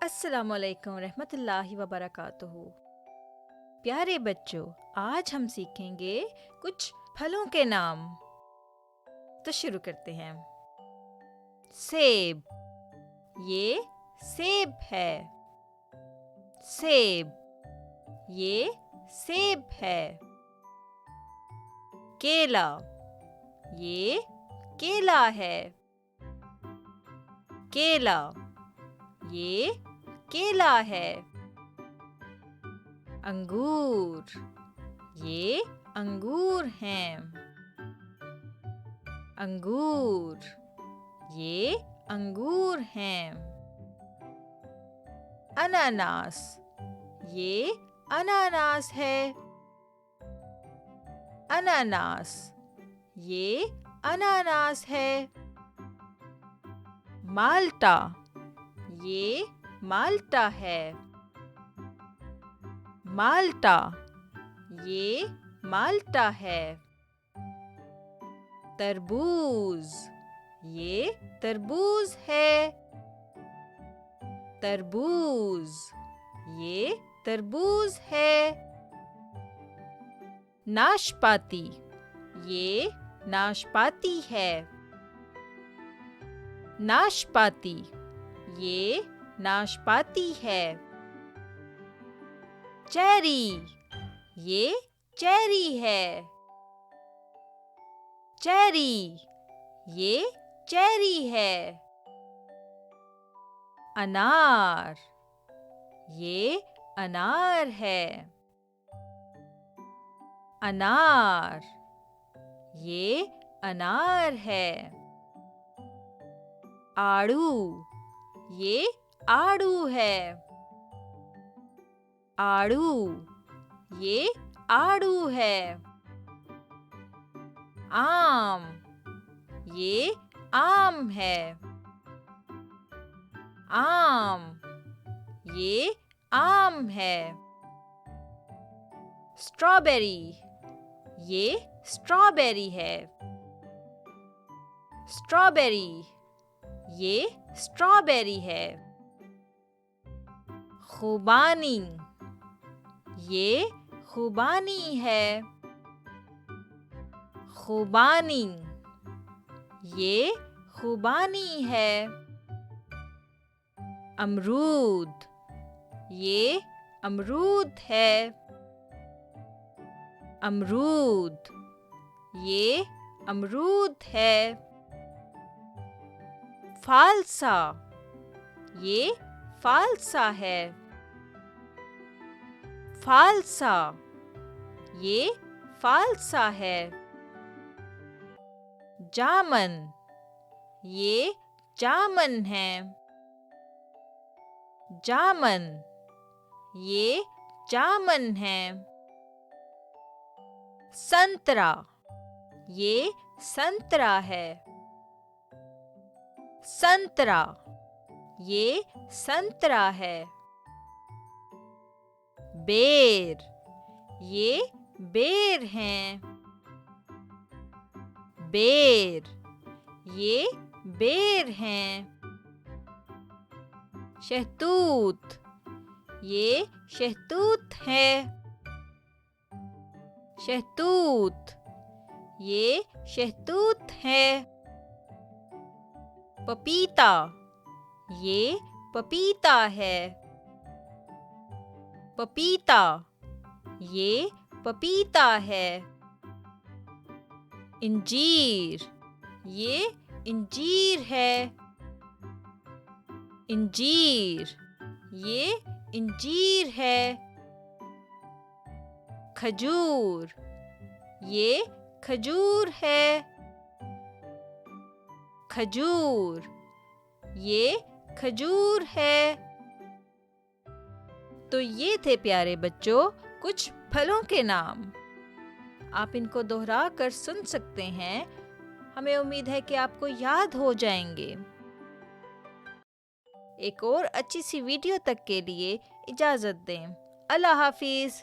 अस्सलामुअलैकुम रहमतुल्लाहि व बरकातुहू। प्यारे बच्चों, आज हम सीखेंगे कुछ फलों के नाम। तो शुरू करते हैं। सेब, ये सेब है। सेब, ये सेब है। केला, ये केला है। केला, ये केला है। अंगूर, ये अंगूर हैं। अंगूर, ये अंगूर हैं। अनानास, ये अनानास है। अनानास, ये अनानास है। माल्टा, ये माल्टा है। माल्टा, ये माल्टा है। तरबूज, ये तरबूज है। तरबूज, ये तरबूज है। नाशपाती, ये नाशपाती है। नाशपाती, ये नाशपाती है। चेरी, ये चेरी है। चेरी, ये चेरी है। अनार, ये अनार है। अनार, ये अनार है। आड़ू, ये आड़ू है। आड़ू, ये आड़ू है। आम, ये आम है। आम, ये आम है। स्ट्रॉबेरी, ये स्ट्रॉबेरी है। स्ट्रॉबेरी, ये स्ट्रॉबेरी है। खुबानी, ये खुबानी है। खुबानी, ये खुबानी है। अमरूद, ये अमरूद है। अमरूद, ये अमरूद है। फालसा, ये फालसा है। फालसा, ये फालसा है। जामन, ये जामन है। जामन, ये जामन है। संतरा, ये संतरा है। संतरा, ये संतरा है। बेर, ये बेर हैं। बेर, ये बेर हैं। शहतूत, ये शहतूत है। शहतूत, ये शहतूत है। पपीता, ये पपीता है। पपीता, ये पपीता है। इंजीर, ये इंजीर है। इंजीर, ये इंजीर है। खजूर, ये खजूर है। खजूर, ये खजूर है। तो ये थे प्यारे बच्चों कुछ फलों के नाम। आप इनको दोहरा कर सुन सकते हैं। हमें उम्मीद है कि आपको याद हो जाएंगे। एक और अच्छी सी वीडियो तक के लिए इजाज़त दें। अल्लाह हाफिज़।